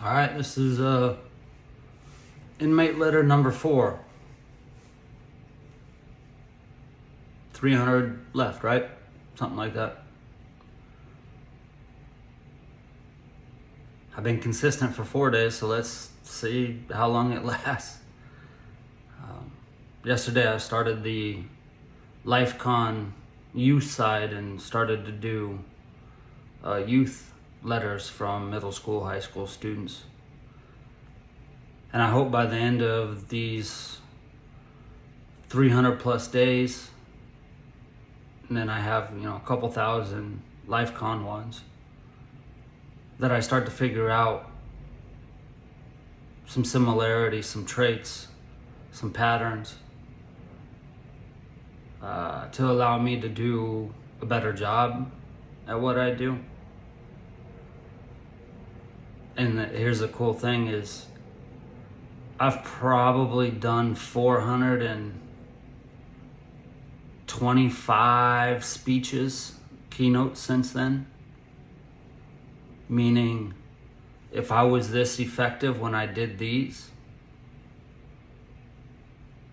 All right, this is inmate letter number 4. 300 left, right? Something like that. I've been consistent for 4 days, so let's see how long it lasts. Yesterday I started the LifeCon youth side and started to do youth letters from middle school, high school students. And I hope by the end of these 300 plus days, and then I have, a couple thousand LifeCon ones, that I start to figure out some similarities, some traits, some patterns, to allow me to do a better job at what I do. And here's the cool thing is I've probably done 425 speeches, keynotes since then. Meaning, if I was this effective when I did these,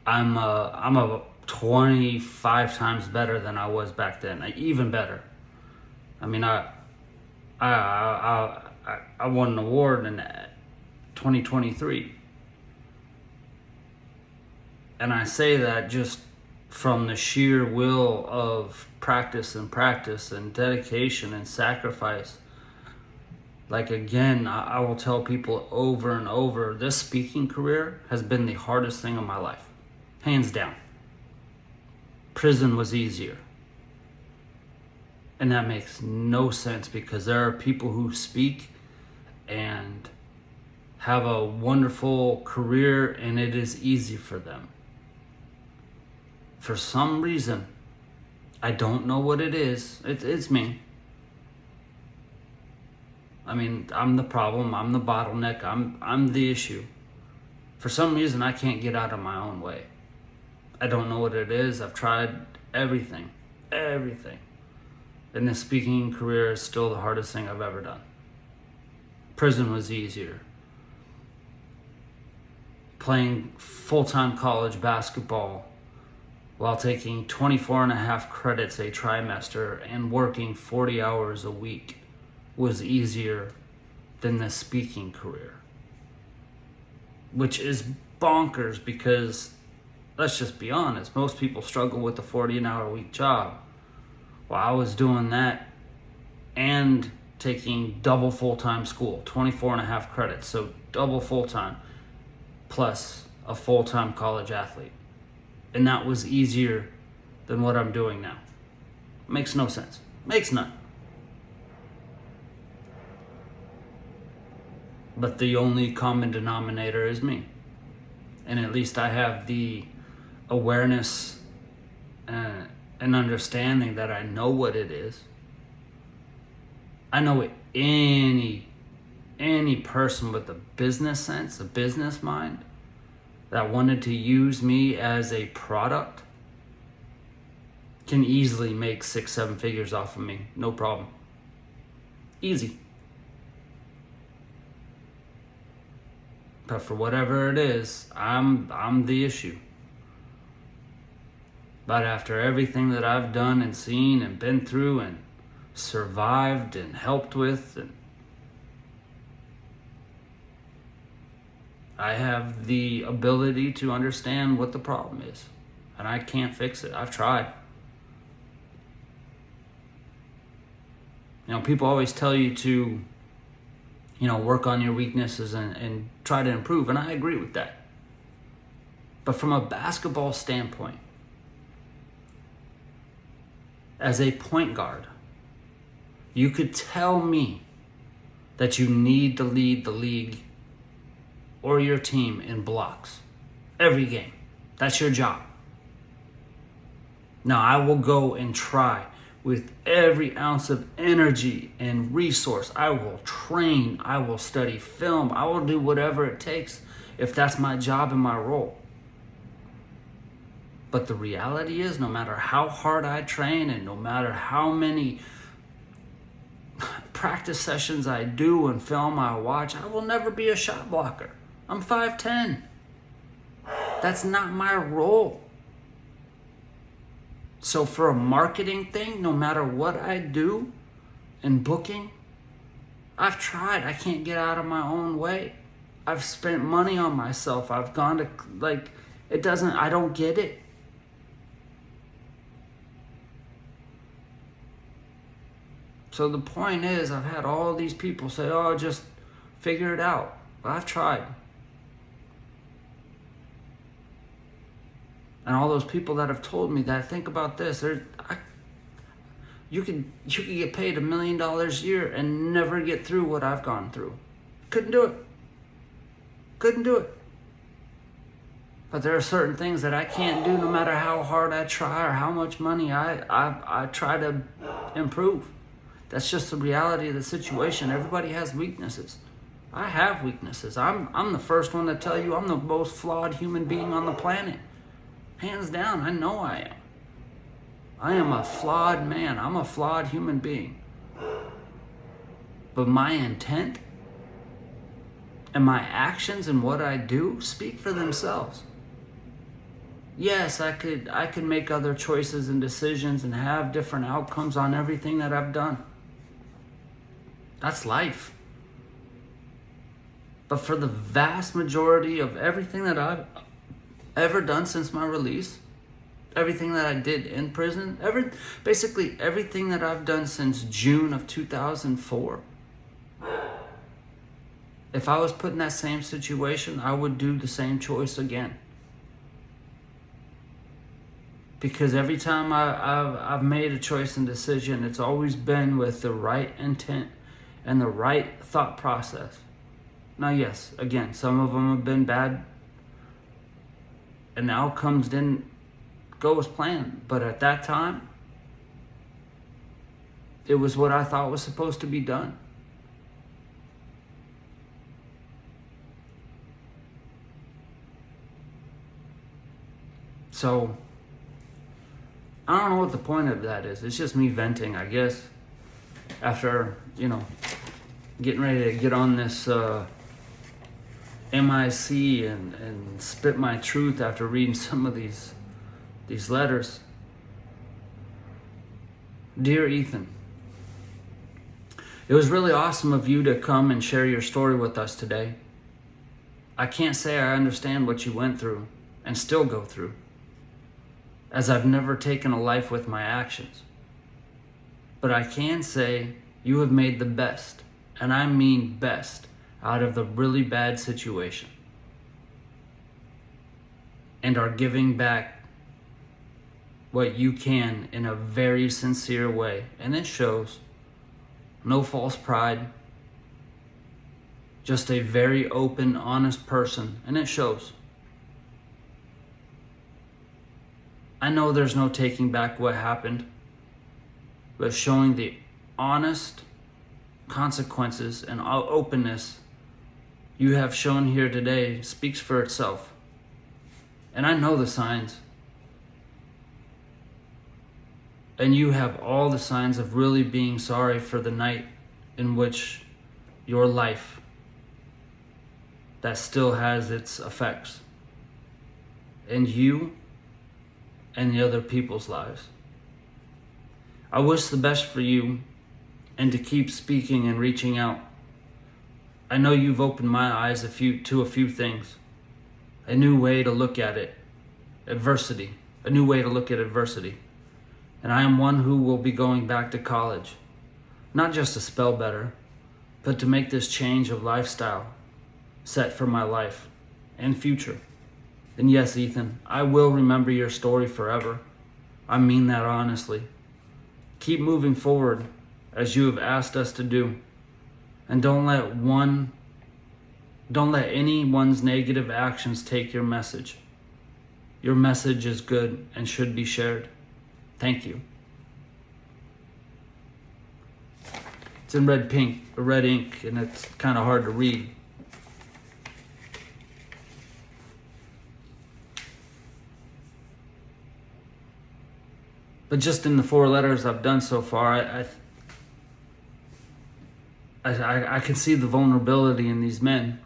I'm a 25 times better than I was back then. Even better. I mean, I won an award in 2023. And I say that just from the sheer will of practice and dedication and sacrifice. Like, again, I will tell people over and over, this speaking career has been the hardest thing in my life. Hands down. Prison was easier. And that makes no sense because there are people who speak and have a wonderful career and it is easy for them. For some reason, I don't know what it is. It's me. I mean, I'm the problem. I'm the bottleneck. I'm the issue. For some reason, I can't get out of my own way. I don't know what it is. I've tried everything. And this speaking career is still the hardest thing I've ever done. Prison was easier. Playing full-time college basketball while taking 24 and a half credits a trimester and working 40 hours a week was easier than the speaking career. Which is bonkers because, let's just be honest, most people struggle with the 40-hour-a-week job. Well, I was doing that and taking double full-time school, 24 and a half credits, so double full-time, plus a full-time college athlete. And that was easier than what I'm doing now. Makes no sense. Makes none. But the only common denominator is me. And at least I have the awareness and understanding that I know what it is. I know it. Any person with a business sense, a business mind, that wanted to use me as a product can easily make 6-7 figures off of me. No problem. Easy. But for whatever it is, I'm the issue. But after everything that I've done and seen and been through and survived and helped with, and I have the ability to understand what the problem is. And I can't fix it. I've tried. People always tell you to work on your weaknesses and try to improve. And I agree with that. But from a basketball standpoint, as a point guard, you could tell me that you need to lead the league or your team in blocks every game. That's your job. Now, I will go and try with every ounce of energy and resource. I will train. I will study film. I will do whatever it takes if that's my job and my role. But the reality is, no matter how hard I train and no matter how many practice sessions I do and film I watch, I will never be a shot blocker. I'm 5'10". That's not my role. So for a marketing thing, no matter what I do in booking, I've tried. I can't get out of my own way. I've spent money on myself. I've gone to, I don't get it. So the point is, I've had all these people say, oh, just figure it out. But I've tried. And all those people that have told me that, think about this. You could get paid $1 million a year and never get through what I've gone through. Couldn't do it. Couldn't do it. But there are certain things that I can't do no matter how hard I try or how much money I try to improve. That's just the reality of the situation. Everybody has weaknesses. I have weaknesses. I'm the first one to tell you I'm the most flawed human being on the planet. Hands down, I know I am. I am a flawed man. I'm a flawed human being. But my intent and my actions and what I do speak for themselves. Yes, I could make other choices and decisions and have different outcomes on everything that I've done. That's life. But for the vast majority of everything that I've ever done since my release, everything that I did in prison, basically everything that I've done since June of 2004, if I was put in that same situation, I would do the same choice again. Because every time I've made a choice and decision, it's always been with the right intent and the right thought process. Now, yes, again, some of them have been bad and the outcomes didn't go as planned. But at that time, it was what I thought was supposed to be done. So, I don't know what the point of that is. It's just me venting, I guess. After, getting ready to get on this MIC and spit my truth after reading some of these letters. Dear Ethan, it was really awesome of you to come and share your story with us today. I can't say I understand what you went through and still go through, as I've never taken a life with my actions. But I can say you have made the best, and I mean best, out of the really bad situation, and are giving back what you can in a very sincere way. And it shows. No false pride. Just a very open, honest person, and it shows. I know there's no taking back what happened, but showing the honest consequences and openness you have shown here today speaks for itself. And I know the signs. And you have all the signs of really being sorry for the night in which your life that still has its effects, and you and the other people's lives. I wish the best for you and to keep speaking and reaching out. I know you've opened my eyes to a few things. A new way to look at it. Adversity. A new way to look at adversity. And I am one who will be going back to college. Not just to spell better, but to make this change of lifestyle set for my life and future. And yes, Ethan, I will remember your story forever. I mean that honestly. Keep moving forward as you have asked us to do. And don't let anyone's negative actions take your message. Your message is good and should be shared. Thank you. It's in red ink, and it's kind of hard to read. But just in the 4 letters I've done so far, I can see the vulnerability in these men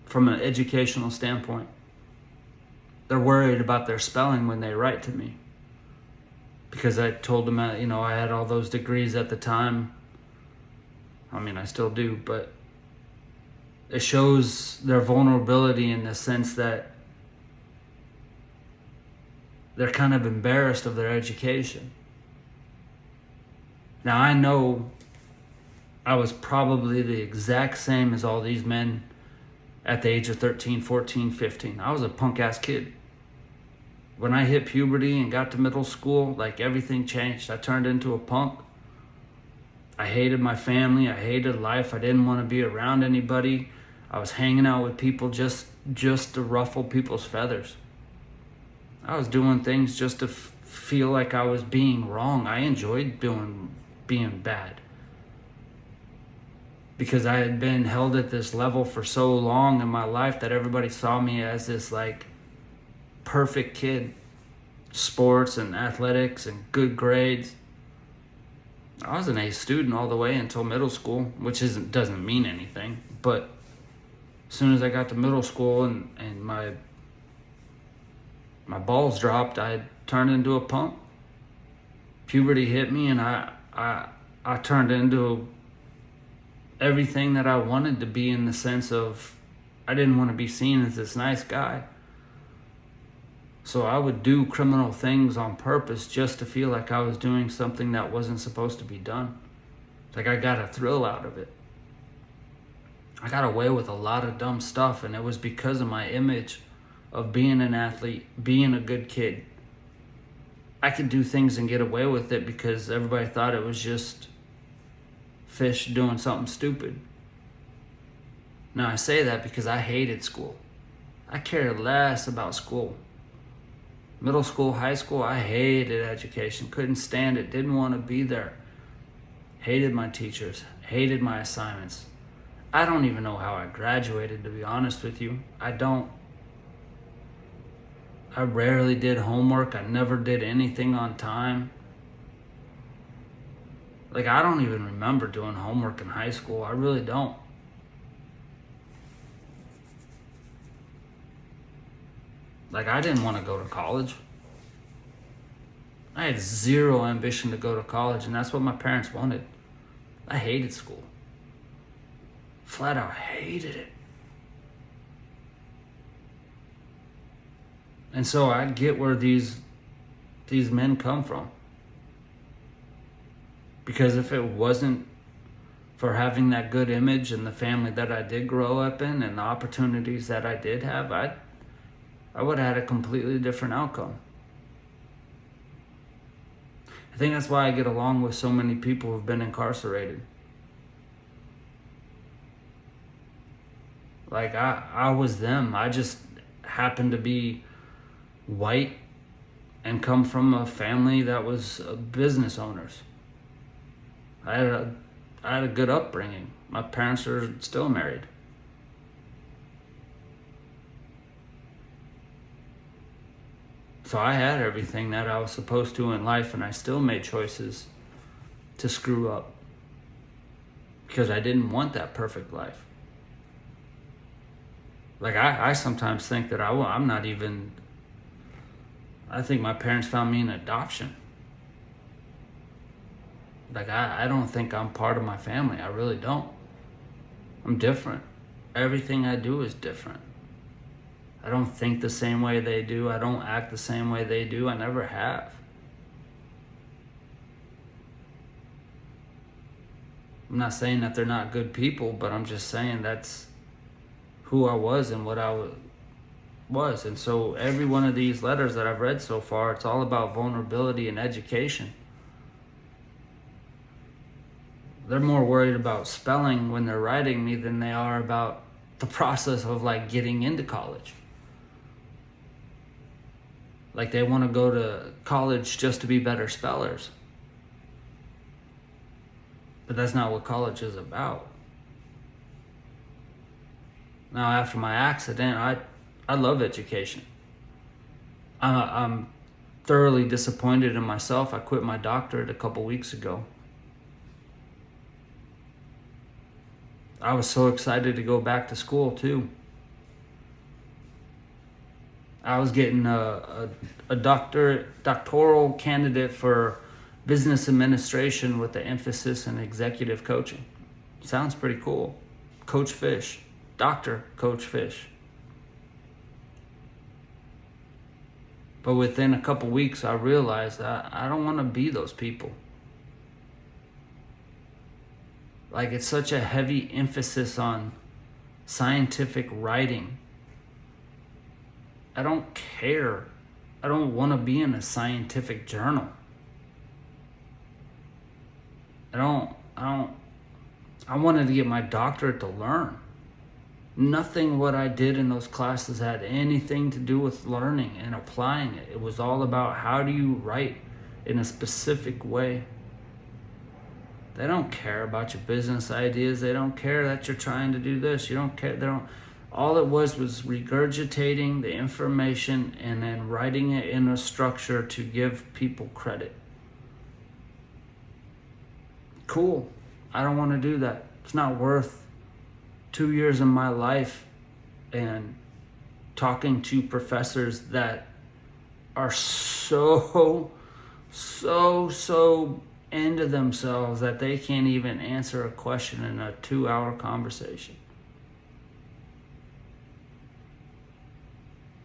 from an educational standpoint. They're worried about their spelling when they write to me. Because I told them, I had all those degrees at the time. I mean, I still do, but it shows their vulnerability in the sense that they're kind of embarrassed of their education. Now, I know I was probably the exact same as all these men at the age of 13, 14, 15. I was a punk-ass kid. When I hit puberty and got to middle school, like, everything changed. I turned into a punk. I hated my family. I hated life. I didn't want to be around anybody. I was hanging out with people just to ruffle people's feathers. I was doing things just to feel like I was being wrong. I enjoyed being bad. Because I had been held at this level for so long in my life that everybody saw me as this, like, perfect kid. Sports and athletics and good grades. I was an A student all the way until middle school, which doesn't mean anything. But as soon as I got to middle school and my balls dropped, I turned into a punk. Puberty hit me, and I turned into everything that I wanted to be, in the sense of I didn't want to be seen as this nice guy. So I would do criminal things on purpose just to feel like I was doing something that wasn't supposed to be done. Like, I got a thrill out of it. I got away with a lot of dumb stuff, and it was because of my image of being an athlete, being a good kid. I could do things and get away with it because everybody thought it was just fish doing something stupid. Now, I say that because I hated school. I cared less about school. Middle school, high school, I hated education. Couldn't stand it. Didn't want to be there. Hated my teachers. Hated my assignments. I don't even know how I graduated, to be honest with you. I don't. I rarely did homework. I never did anything on time. Like, I don't even remember doing homework in high school. I really don't. Like, I didn't want to go to college. I had zero ambition to go to college, and that's what my parents wanted. I hated school. Flat out hated it. And so I get where these men come from. Because if it wasn't for having that good image and the family that I did grow up in and the opportunities that I did have, I would have had a completely different outcome. I think that's why I get along with so many people who've been incarcerated. Like, I was them. I just happened to be white and come from a family that was business owners. I had a good upbringing. My parents are still married. So I had everything that I was supposed to in life, and I still made choices to screw up because I didn't want that perfect life. Like, I sometimes think that I'm not even... I think my parents found me in adoption. Like, I don't think I'm part of my family. I really don't. I'm different. Everything I do is different. I don't think the same way they do. I don't act the same way they do. I never have. I'm not saying that they're not good people, but I'm just saying that's who I was and what I was. And so every one of these letters that I've read so far, it's all about vulnerability and education. They're more worried about spelling when they're writing me than they are about the process of, like, getting into college. Like, they want to go to college just to be better spellers. But that's not what college is about. Now, after my accident, I love education. I'm thoroughly disappointed in myself. I quit my doctorate a couple weeks ago. I was so excited to go back to school too. I was getting a doctoral candidate for business administration with the emphasis in executive coaching. Sounds pretty cool. Coach Fish, Dr. Coach Fish. But within a couple weeks, I realized that I don't want to be those people. Like, it's such a heavy emphasis on scientific writing. I don't care. I don't want to be in a scientific journal. I wanted to get my doctorate to learn. Nothing what I did in those classes had anything to do with learning and applying it. It was all about how do you write in a specific way. They don't care about your business ideas. They don't care that you're trying to do this. You don't care. They don't. All it was regurgitating the information and then writing it in a structure to give people credit. Cool. I don't want to do that. It's not worth 2 years of my life and talking to professors that are so into themselves that they can't even answer a question in a 2-hour conversation.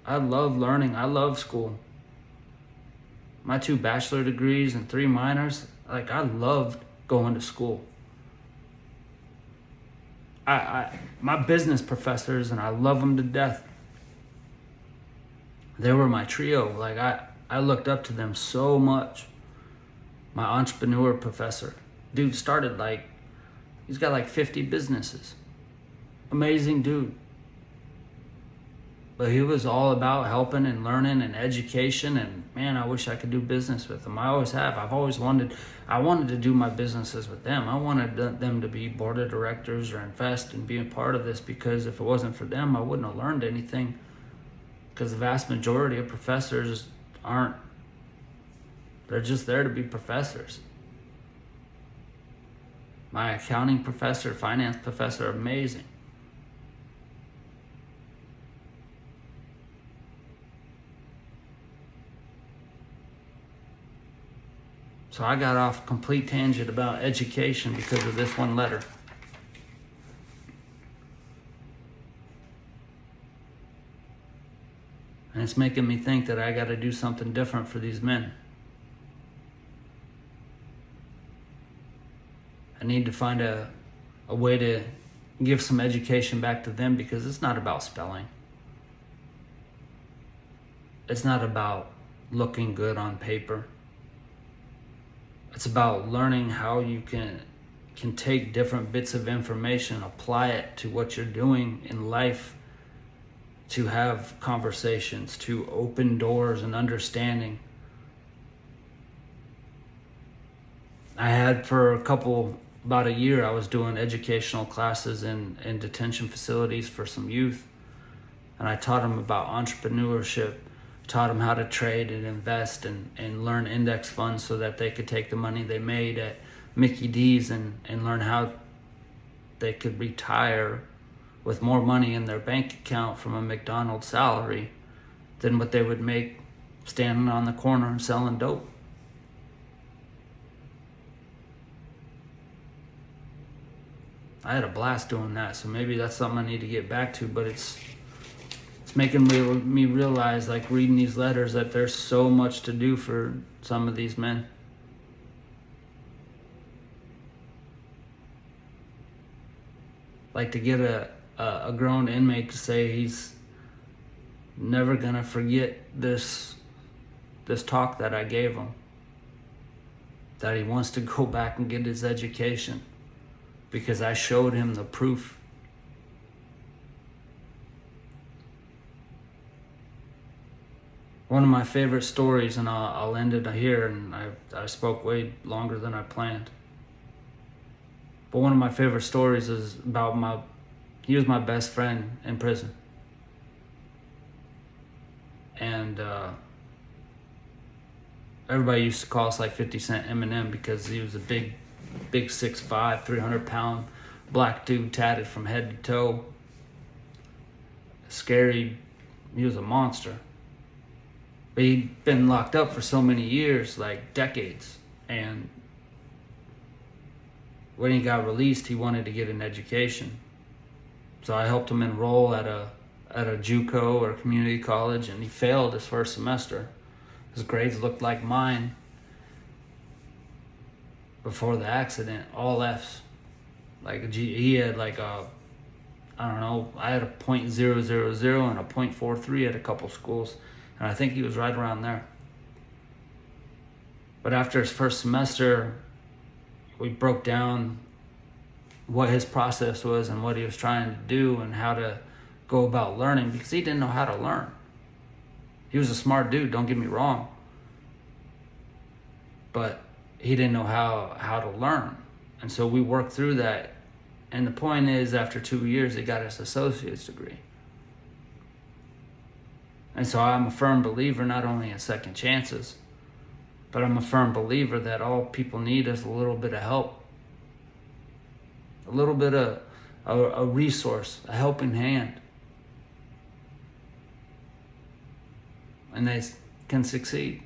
I love learning. I love school. My 2 bachelor degrees and 3 minors, like, I loved going to school. My business professors, and I love them to death. They were my trio. Like, I looked up to them so much. My entrepreneur professor, dude started he's got 50 businesses. Amazing dude. But he was all about helping and learning and education, and man, I wish I could do business with him. I always have. I wanted to do my businesses with them. I wanted them to be board of directors or invest and be a part of this, because if it wasn't for them, I wouldn't have learned anything. Because the vast majority of professors they're just there to be professors. My accounting professor, finance professor, amazing. So I got off a complete tangent about education because of this one letter. And it's making me think that I got to do something different for these men. I need to find a way to give some education back to them, because it's not about spelling. It's not about looking good on paper. It's about learning how you can take different bits of information, apply it to what you're doing in life, to have conversations, to open doors and understanding. I had for about a year, I was doing educational classes in detention facilities for some youth. And I taught them about entrepreneurship, taught them how to trade and invest and learn index funds so that they could take the money they made at Mickey D's and learn how they could retire with more money in their bank account from a McDonald's salary than what they would make standing on the corner and selling dope. I had a blast doing that, so maybe that's something I need to get back to, but it's making me realize, reading these letters, that there's so much to do for some of these men. To get a grown inmate to say he's never gonna forget this talk that I gave him, that he wants to go back and get his education because I showed him the proof. One of my favorite stories, and I'll end it here, and I spoke way longer than I planned. But one of my favorite stories is about he was my best friend in prison. And everybody used to call us 50 Cent Eminem, because he was a big 6'5", 300-pound Black dude, tatted from head to toe. Scary. He was a monster. But he'd been locked up for so many years, like decades. And when he got released, he wanted to get an education. So I helped him enroll at a JUCO or community college, and he failed his first semester. His grades looked like mine before the accident, all F's. Like he had like a, I don't know, I had a .000 and a .43 at a couple schools, and I think he was right around there. But after his first semester, we broke down what his process was and what he was trying to do and how to go about learning, because he didn't know how to learn. He was a smart dude, don't get me wrong, but he didn't know how to learn. And so we worked through that. And the point is, after 2 years, he got his associate's degree. And so I'm a firm believer not only in second chances, but I'm a firm believer that all people need is a little bit of help. A little bit of a resource, a helping hand. And they can succeed.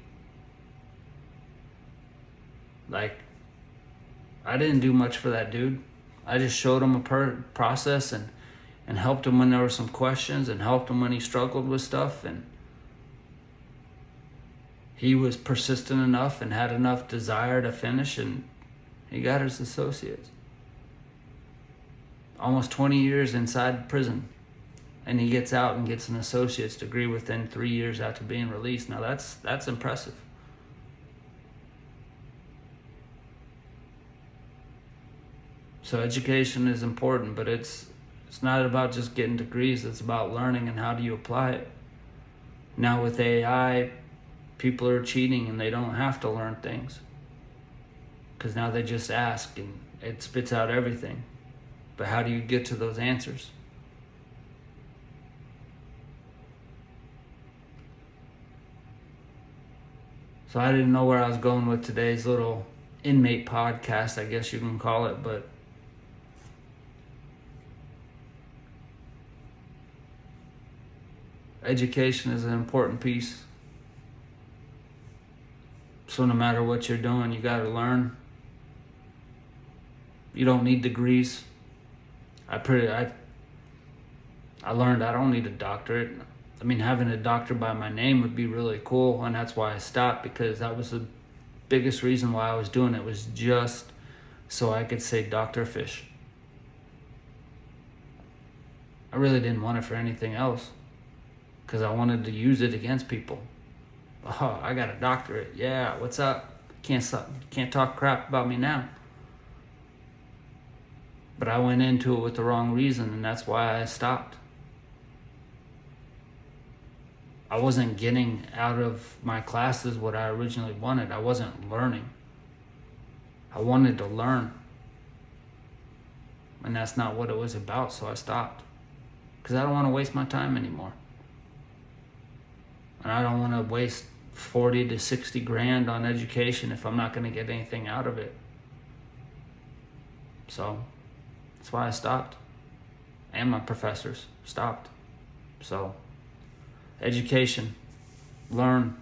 Like, I didn't do much for that dude. I just showed him a process and helped him when there were some questions and helped him when he struggled with stuff. And he was persistent enough and had enough desire to finish, and he got his associates. Almost 20 years inside prison. And he gets out and gets an associate's degree within 3 years after being released. Now that's impressive. So education is important, but it's not about just getting degrees. It's about learning and how do you apply it. Now with AI, people are cheating and they don't have to learn things, because now they just ask and it spits out everything. But how do you get to those answers? So I didn't know where I was going with today's little inmate podcast, I guess you can call it, but education is an important piece. So no matter what you're doing, you gotta learn. You don't need degrees. I learned I don't need a doctorate. I mean, having a doctor by my name would be really cool, and that's why I stopped, because that was the biggest reason why I was doing it, was just so I could say Dr. Fish. I really didn't want it for anything else, because I wanted to use it against people. Oh, I got a doctorate. Yeah, what's up? Can't talk crap about me now. But I went into it with the wrong reason, and that's why I stopped. I wasn't getting out of my classes what I originally wanted. I wasn't learning. I wanted to learn. And that's not what it was about, so I stopped. Because I don't want to waste my time anymore. And I don't want to waste 40 to 60 grand on education if I'm not going to get anything out of it. So that's why I stopped. And my professors stopped. So education, learn,